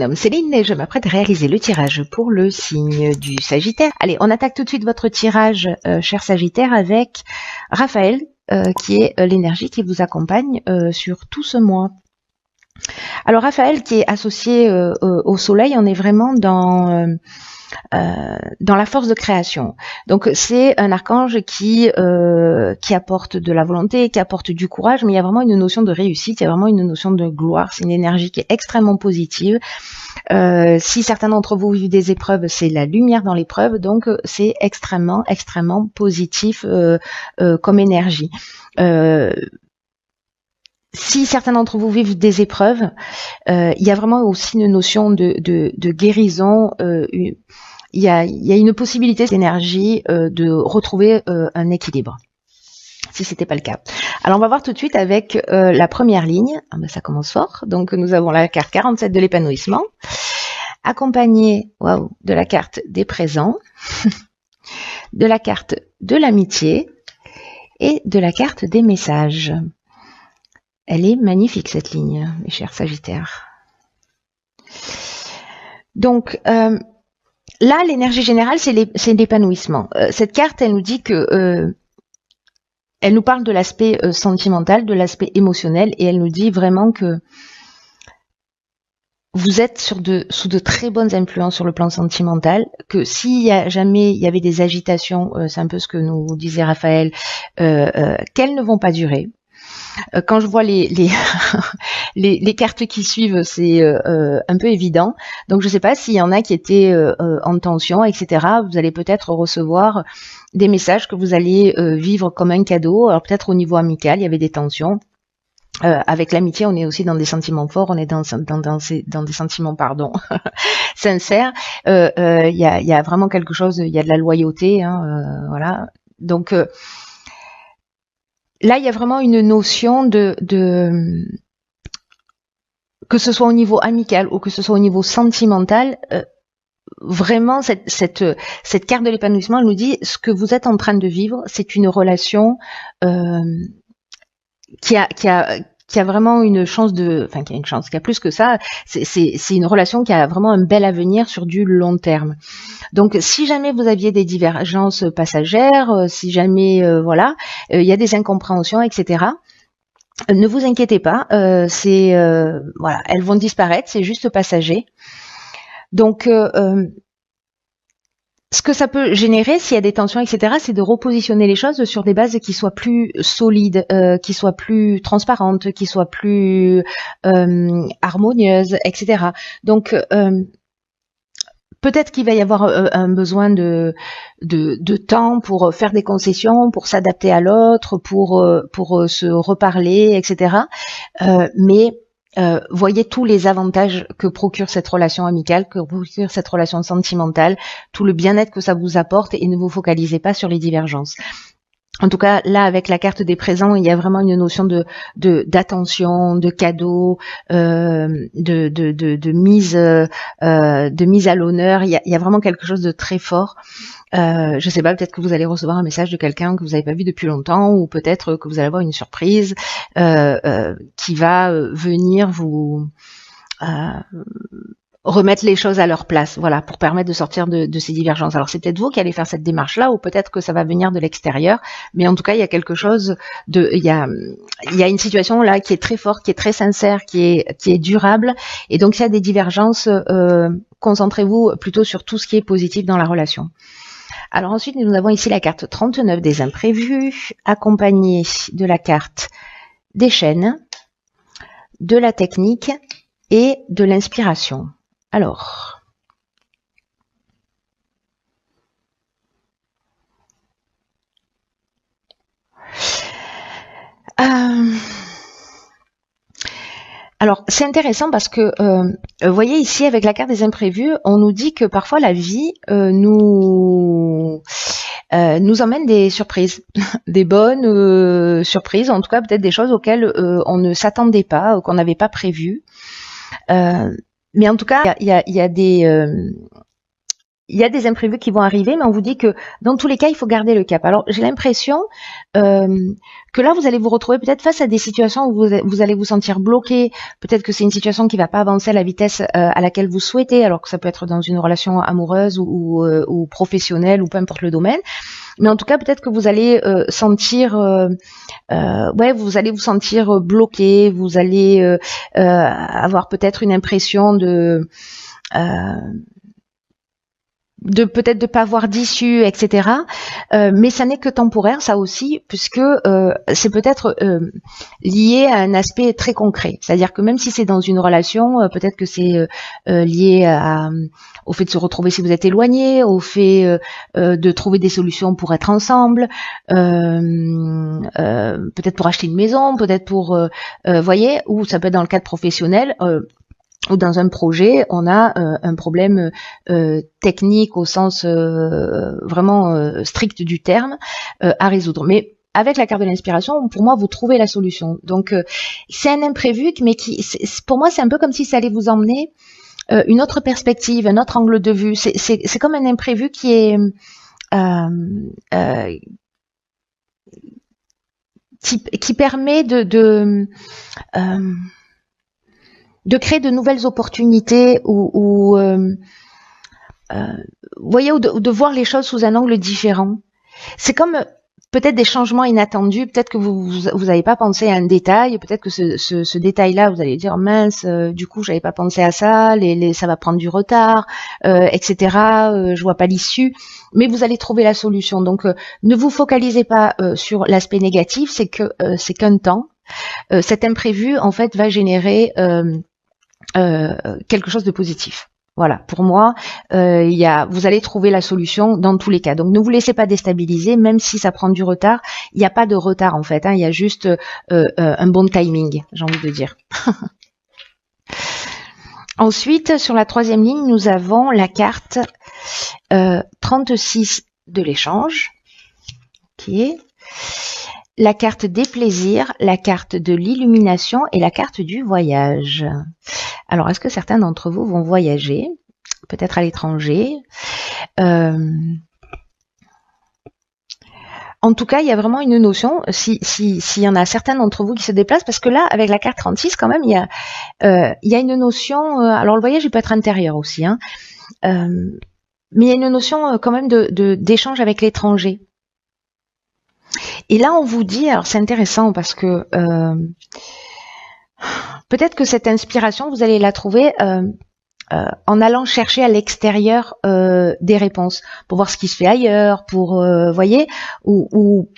Nomme Céline et je m'apprête à réaliser le tirage pour le signe du Sagittaire. Allez, on attaque tout de suite votre tirage, cher Sagittaire, avec Raphaël, qui est l'énergie qui vous accompagne sur tout ce mois. Alors Raphaël, qui est associé au Soleil, on est vraiment dans la force de création. Donc c'est un archange qui apporte de la volonté, qui apporte du courage, mais il y a vraiment une notion de réussite, il y a vraiment une notion de gloire, c'est une énergie qui est extrêmement positive. Si certains d'entre vous vivent des épreuves, c'est la lumière dans l'épreuve, donc c'est extrêmement positif comme énergie. Si certains d'entre vous vivent des épreuves, il y a vraiment aussi une notion de guérison. Il y a une possibilité d'énergie de retrouver un équilibre, si c'était pas le cas. Alors on va voir tout de suite avec la première ligne. Ah ben ça commence fort. Donc nous avons la carte 47 de l'épanouissement, accompagnée de la carte des présents, de la carte de l'amitié et de la carte des messages. Elle est magnifique cette ligne, mes chers Sagittaires. Donc là, l'énergie générale, c'est l'épanouissement. Cette carte, elle nous dit que elle nous parle de l'aspect sentimental, de l'aspect émotionnel, et elle nous dit vraiment que vous êtes sous de très bonnes influences sur le plan sentimental, que s'il y a jamais il y avait des agitations, c'est un peu ce que nous disait Raphaël, qu'elles ne vont pas durer. Quand je vois les cartes qui suivent, c'est un peu évident. Donc je ne sais pas s'il y en a qui étaient en tension, etc. Vous allez peut-être recevoir des messages que vous allez vivre comme un cadeau. Alors peut-être au niveau amical, il y avait des tensions. Avec l'amitié, on est aussi dans des sentiments forts, on est dans des sentiments, sincères. Il y a vraiment quelque chose, il y a de la loyauté, voilà. Donc là, il y a vraiment une notion de que ce soit au niveau amical ou que ce soit au niveau sentimental, vraiment cette carte de l'épanouissement, elle nous dit ce que vous êtes en train de vivre, c'est une relation qui a vraiment une chance qui a plus que ça, c'est une relation qui a vraiment un bel avenir sur du long terme. Donc si jamais vous aviez des divergences passagères, si jamais il y a des incompréhensions, etc., ne vous inquiétez pas, elles vont disparaître, c'est juste passager. Donc ce que ça peut générer, s'il y a des tensions, etc., c'est de repositionner les choses sur des bases qui soient plus solides, qui soient plus transparentes, qui soient plus harmonieuses, etc. Donc peut-être qu'il va y avoir un besoin de temps pour faire des concessions, pour s'adapter à l'autre, pour se reparler, etc. Mais voyez tous les avantages que procure cette relation amicale, que procure cette relation sentimentale, tout le bien-être que ça vous apporte, et ne vous focalisez pas sur les divergences. En tout cas, là, avec la carte des présents, il y a vraiment une notion d'attention, de cadeau, de mise à l'honneur. Il y a vraiment quelque chose de très fort. Je sais pas, peut-être que vous allez recevoir un message de quelqu'un que vous n'avez pas vu depuis longtemps, ou peut-être que vous allez avoir une surprise qui va venir vous remettre les choses à leur place, voilà, pour permettre de sortir de ces divergences. Alors c'est peut-être vous qui allez faire cette démarche-là, ou peut-être que ça va venir de l'extérieur, mais en tout cas il y a quelque chose il y a une situation là qui est très forte, qui est très sincère, qui est durable, et donc s'il y a des divergences, concentrez-vous plutôt sur tout ce qui est positif dans la relation. Alors ensuite, nous avons ici la carte 39 des imprévus, accompagnée de la carte des chaînes, de la technique et de l'inspiration. Alors, c'est intéressant parce que, vous voyez ici avec la carte des imprévus, on nous dit que parfois la vie nous emmène des surprises, des bonnes surprises, en tout cas peut-être des choses auxquelles on ne s'attendait pas, qu'on n'avait pas prévues. Mais en tout cas, il y a il y a des imprévus qui vont arriver, mais on vous dit que dans tous les cas, il faut garder le cap. Alors, j'ai l'impression que là, vous allez vous retrouver peut-être face à des situations où vous allez vous sentir bloqué. Peut-être que c'est une situation qui va pas avancer à la vitesse à laquelle vous souhaitez, alors que ça peut être dans une relation amoureuse ou professionnelle ou peu importe le domaine. Mais en tout cas, peut-être que vous allez sentir, vous allez vous sentir bloqué. Vous allez avoir peut-être une impression de peut-être de pas avoir d'issue, etc. Mais ça n'est que temporaire, ça aussi, puisque c'est peut-être lié à un aspect très concret. C'est-à-dire que même si c'est dans une relation, peut-être que c'est lié au fait de se retrouver si vous êtes éloigné, au fait de trouver des solutions pour être ensemble, peut-être pour acheter une maison, peut-être pour, voyez, ou ça peut être dans le cadre professionnel. Ou dans un projet, on a un problème technique au sens vraiment strict du terme à résoudre. Mais avec la carte de l'inspiration, pour moi, vous trouvez la solution. Donc, c'est un imprévu, mais pour moi, c'est un peu comme si ça allait vous emmener une autre perspective, un autre angle de vue. C'est comme un imprévu qui est qui permet de créer de nouvelles opportunités ou voyez, ou de voir les choses sous un angle différent. C'est comme peut-être des changements inattendus, peut-être que vous n'avez pas pensé à un détail, peut-être que ce détail-là, vous allez dire mince, du coup j'avais pas pensé à ça, ça va prendre du retard, etc. Je vois pas l'issue, mais vous allez trouver la solution. Donc ne vous focalisez pas sur l'aspect négatif, c'est qu'un temps. Cet imprévu en fait va générer quelque chose de positif. Voilà, pour moi, vous allez trouver la solution dans tous les cas. Donc ne vous laissez pas déstabiliser, même si ça prend du retard. Il n'y a pas de retard en fait, il y a juste un bon timing, j'ai envie de dire. Ensuite, sur la troisième ligne, nous avons la carte 36 de l'échange. Ok. La carte des plaisirs, la carte de l'illumination et la carte du voyage. Alors, est-ce que certains d'entre vous vont voyager, peut-être à l'étranger? En tout cas, il y a vraiment une notion, s'il y en a certains d'entre vous qui se déplacent, parce que là, avec la carte 36, quand même, il y a une notion, alors le voyage, il peut être intérieur aussi, hein, mais il y a une notion quand même d'échange avec l'étranger. Et là, on vous dit, alors c'est intéressant parce que peut-être que cette inspiration, vous allez la trouver en allant chercher à l'extérieur des réponses, pour voir ce qui se fait ailleurs, pour, voyez, ou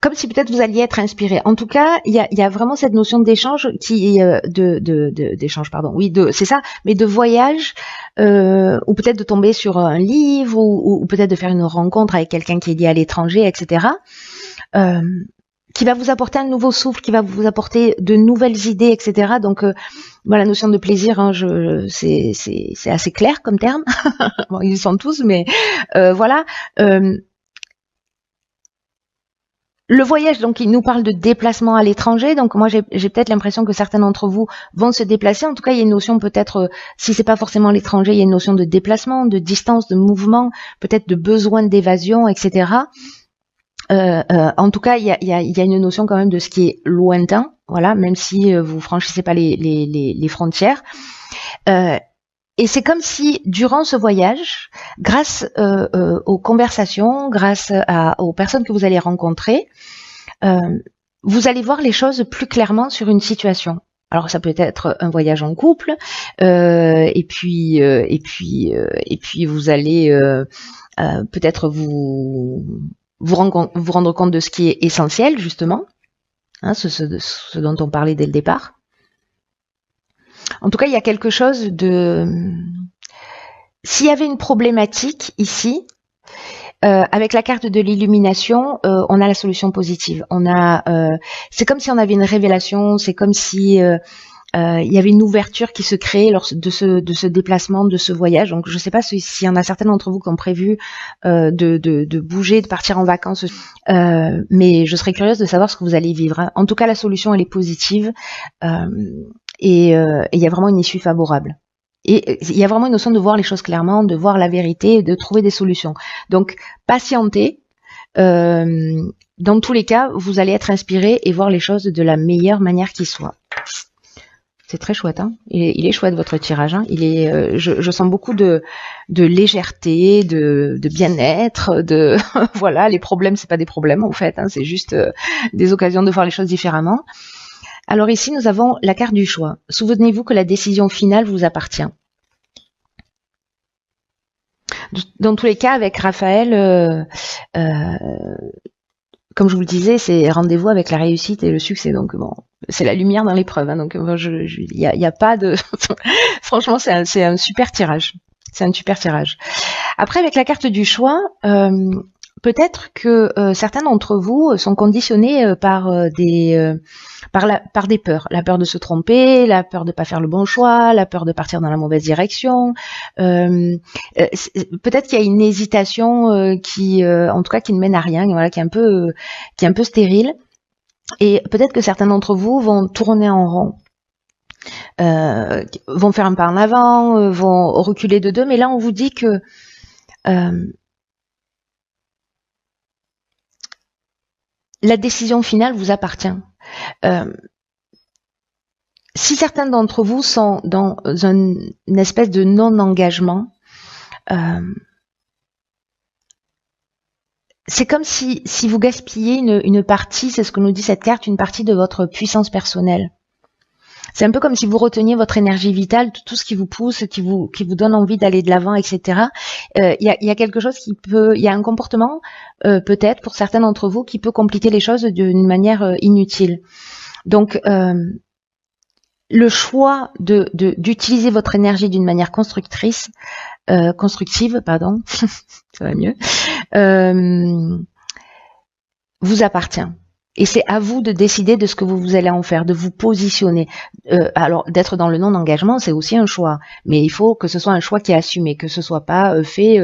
comme si peut-être vous alliez être inspiré. En tout cas, il y a vraiment cette notion d'échange d'échange, pardon. Oui, c'est ça, mais de voyage, ou peut-être de tomber sur un livre, ou peut-être de faire une rencontre avec quelqu'un qui est lié à l'étranger, etc. Qui va vous apporter un nouveau souffle, qui va vous apporter de nouvelles idées, etc. Donc, la notion de plaisir, hein, c'est assez clair comme terme. Bon, ils sont tous, mais voilà. Le voyage, donc, il nous parle de déplacement à l'étranger. Donc, moi, j'ai peut-être l'impression que certains d'entre vous vont se déplacer. En tout cas, il y a une notion peut-être, si c'est pas forcément l'étranger, il y a une notion de déplacement, de distance, de mouvement, peut-être de besoin d'évasion, etc. En tout cas, il y a une notion quand même de ce qui est lointain, voilà, même si vous franchissez pas les frontières. Et c'est comme si, durant ce voyage, grâce aux conversations, grâce aux personnes que vous allez rencontrer, vous allez voir les choses plus clairement sur une situation. Alors ça peut être un voyage en couple, et puis vous allez peut-être vous rendre compte de ce qui est essentiel, justement, hein, ce dont on parlait dès le départ. En tout cas, il y a quelque chose de... S'il y avait une problématique ici, avec la carte de l'illumination, on a la solution positive. C'est comme si on avait une révélation, c'est comme si il y avait une ouverture qui se créait lors de ce déplacement, de ce voyage. Donc, je ne sais pas s'il y en a certains d'entre vous qui ont prévu de bouger, de partir en vacances, mais je serais curieuse de savoir ce que vous allez vivre, hein. En tout cas, la solution, elle est positive. et il y a vraiment une issue favorable. Et il y a vraiment une notion de voir les choses clairement, de voir la vérité, de trouver des solutions. Donc, patientez. Dans tous les cas, vous allez être inspiré et voir les choses de la meilleure manière qui soit. C'est très chouette, hein. Il est chouette votre tirage, hein. Je sens beaucoup de légèreté, de bien-être, de voilà, les problèmes c'est pas des problèmes en fait, hein, c'est juste des occasions de voir les choses différemment. Alors ici nous avons la carte du choix. Souvenez-vous que la décision finale vous appartient. Dans tous les cas, avec Raphaël, comme je vous le disais, c'est rendez-vous avec la réussite et le succès. Donc bon, c'est la lumière dans l'épreuve. Hein, donc il y a pas de. Franchement, c'est un super tirage. C'est un super tirage. Après, avec la carte du choix, peut-être que certains d'entre vous sont conditionnés par des peurs. La peur de se tromper, la peur de pas faire le bon choix, la peur de partir dans la mauvaise direction. Peut-être qu'il y a une hésitation qui, en tout cas, qui ne mène à rien, voilà, qui est un peu stérile. Et peut-être que certains d'entre vous vont tourner en rond. Vont faire un pas en avant, vont reculer de deux, mais là on vous dit que la décision finale vous appartient. Si certains d'entre vous sont dans une espèce de non-engagement, c'est comme si vous gaspillez une partie, c'est ce que nous dit cette carte, une partie de votre puissance personnelle. C'est un peu comme si vous reteniez votre énergie vitale, tout ce qui vous pousse, qui vous donne envie d'aller de l'avant, etc. Il y a quelque chose il y a un comportement, peut-être pour certains d'entre vous, qui peut compliquer les choses d'une manière inutile. Donc, le choix d'utiliser votre énergie d'une manière constructive, pardon, ça va mieux, vous appartient. Et c'est à vous de décider de ce que vous allez en faire, de vous positionner. Alors, d'être dans le non-engagement, c'est aussi un choix. Mais il faut que ce soit un choix qui est assumé, que ce soit pas fait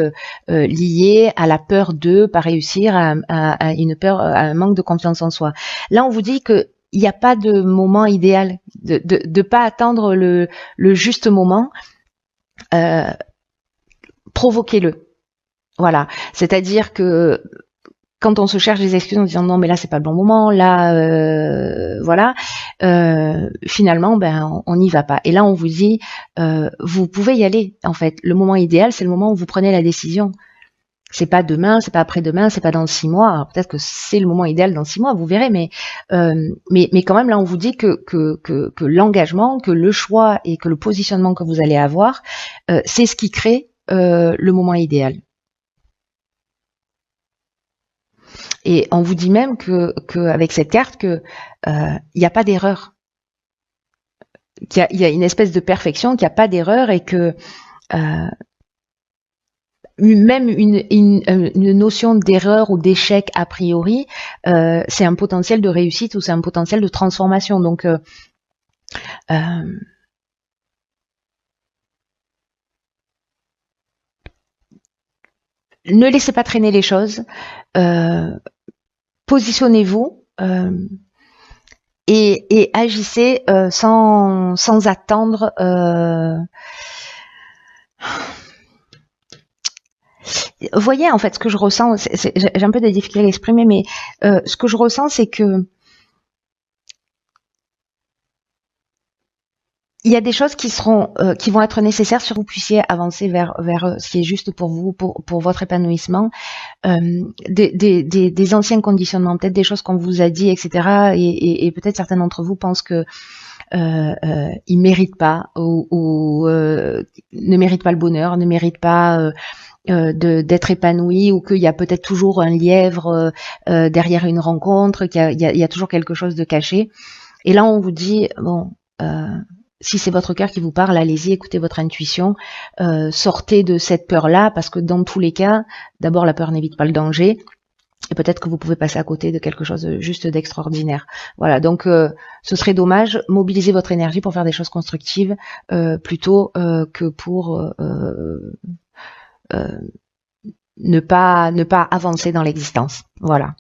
lié à la peur de pas réussir, à une peur, à un manque de confiance en soi. Là, on vous dit que il n'y a pas de moment idéal, de pas attendre le juste moment. Provoquez-le. Voilà. C'est-à-dire que quand on se cherche des excuses en disant non mais là c'est pas le bon moment, là voilà, finalement ben on n'y va pas. Et là on vous dit vous pouvez y aller en fait. Le moment idéal c'est le moment où vous prenez la décision. C'est pas demain, c'est pas après-demain, c'est pas dans 6 mois. Alors peut-être que c'est le moment idéal dans 6 mois, vous verrez, mais quand même là on vous dit que l'engagement, que le choix et que le positionnement que vous allez avoir, c'est ce qui crée le moment idéal. Et on vous dit même que avec cette carte que il n'y a pas d'erreur, qu'il y a une espèce de perfection, qu'il n'y a pas d'erreur et que même une notion d'erreur ou d'échec a priori, c'est un potentiel de réussite ou c'est un potentiel de transformation. Donc ne laissez pas traîner les choses. Positionnez-vous et agissez sans attendre. Voyez en fait ce que je ressens. J'ai un peu de difficulté à l'exprimer, mais ce que je ressens, c'est que il y a des choses qui vont être nécessaires si vous puissiez avancer vers ce qui est juste pour vous, pour votre épanouissement, des anciens conditionnements, peut-être des choses qu'on vous a dit, etc. Et peut-être certains d'entre vous pensent que ils méritent pas ou ne méritent pas le bonheur, ne méritent pas d'être épanoui, ou qu'il y a peut-être toujours un lièvre derrière une rencontre, qu'il y a toujours quelque chose de caché. Et là, on vous dit bon. Si c'est votre cœur qui vous parle, allez-y, écoutez votre intuition, sortez de cette peur-là, parce que dans tous les cas, d'abord la peur n'évite pas le danger, et peut-être que vous pouvez passer à côté de quelque chose juste d'extraordinaire. Voilà, donc ce serait dommage, mobilisez votre énergie pour faire des choses constructives, plutôt que pour ne pas avancer dans l'existence. Voilà.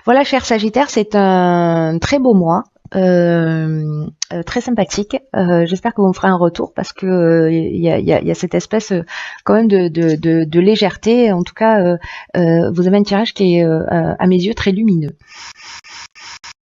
Voilà, cher Sagittaire, c'est un très beau mois. très sympathique. J'espère que vous me ferez un retour parce que il y a cette espèce quand même de légèreté. En tout cas, vous avez un tirage qui est à mes yeux très lumineux.